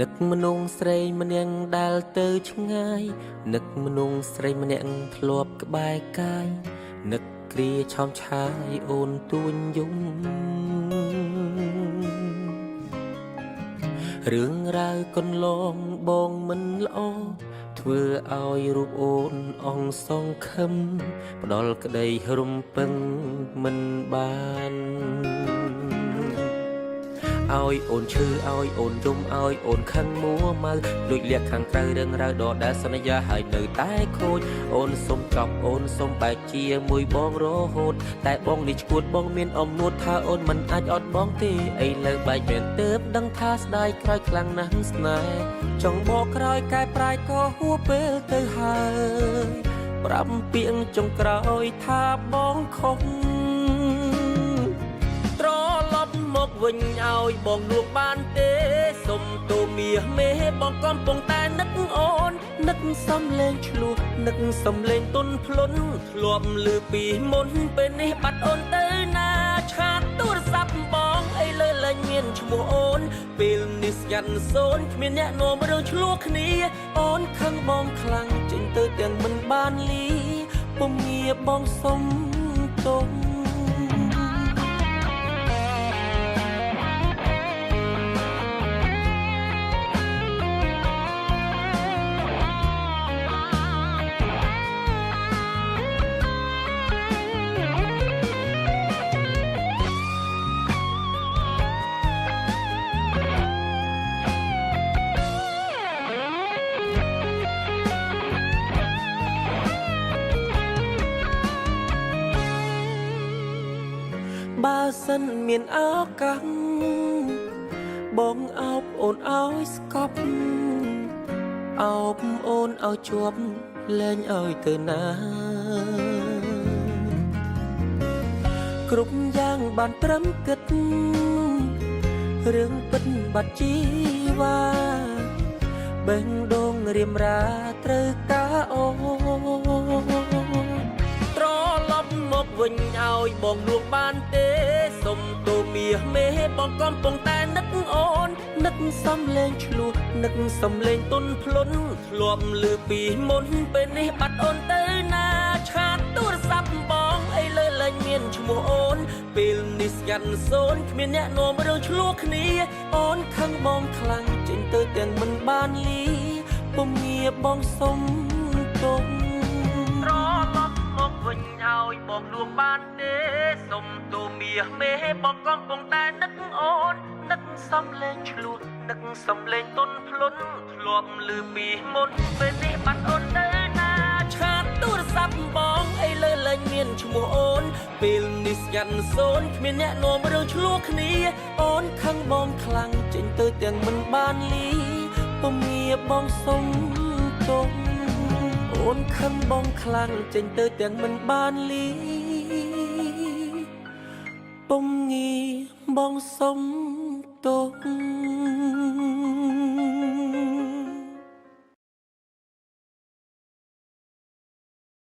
នឹកមនុស្សស្រីម្នាក់ដែលទៅឆ្ងាយនឹកមនុស្សស្រីម្នាក់ធ្លាប់ក្បែរកាយនឹកគ្រាឆោមឆាយអូនទួញយំរឿងរ៉ាវកន្លងបងមិនល្អធ្វើឲ្យរូបអូនអងសងខឹមផ្ដល់ក្តីរំពឹងមិនបានឲ្យអូនឈឺឲ្យអូនយំឲ្យអូនខឹងមួម៉ៅដូចលៀកខាងក្រៅរឿងរ៉ាវដដែលសន្យាហើយនៅតែខូចអូនសុំចប់អូនសុំបែកជាមួយបងរហូតតែបងនេះឈួតបងមានអំនួតថាអូនមិនអាចអត់បងទេឥឡូវបែកមែនទើបដឹងថាស្ដាយក្រោយខ្លាំងណាស់ស្នេហ៍ចង់បកក្រោយកែប្រែក៏ហួពេលទៅហើយប្រាប់ពាក្យចុងក្រោយថាបងខុសមកវិញឲ្យបងលួងបានទេសុំទូមាសមេបងកំពុងតែនឹកអូននឹកសំលេងឆ្លោះនឹកសំលេងទុនភ្លុនធ្លាប់លឺពីមុនពេលនេះបាត់អូនទៅណាឆាតទូរស័ព្ទបងអីលើលែងមានឈ្មោះអូនពេលនេះស្ងាត់សូនគ្មានអ្នកនាំរឿងឆ្លោះគ្នាអូនខឹងបងខ្លាំងចេញទៅទាំងមិនបានលីពុំងារបងសុំទុំបើសិនមានឱកាសបងអោបអូនឲ្យស្កប់អោបអូនឲ្យជាប់លែងឲ្យទៅណាគ្រប់យ៉ាងបានត្រឹមគិតរឿងពិតបាត់ជីវ៉ាបេះដូងរៀមរាត្រូវការអូមកវិញឲ្យបងលួងបានទេសុំទូមាសមេបងកំពុងតែនឹកអូននឹកសំលេងឆ្លោះនឹកសំលេងទុនភ្លុនធ្លាប់លឺពីមុនពេលនេះបាត់អូនទៅណាឆាតទូរស័ព្ទបងអីលើលែងមានឈ្មោះអូនពេលនេះស្ងាត់សូនគ្មានអ្នកនាំរឿងឆ្លោះគ្នាអូនខឹងបងខ្លាំងចេញទៅទាំងមិនបានលីពុំងារបងសុំទុំមកវិញឲ្យបងលួងបានទេសុំទូមាសមេបងកំពុងតែនឹកអូននឹកសំលេងឆ្លោះនឹកសំលេងទុនភ្លុនធ្លាប់លឺពីមុនពេលនេះបាត់អូនទៅណាឆាតទូរស័ព្ទបងអីលើលែងមានឈ្មោះអូនពេលនេះស្ងាត់សូនគ្មានអ្នកនាំរឿងឆ្លោះគ្នាអូនខឹងបងខ្លាំងចេញទៅទាំងមិនបានលីពុំងារបងសុំទុំអូនខឹងបងខ្លាំងចេញទៅទាំងមិនបានលីពុំងារបងសុំទុំ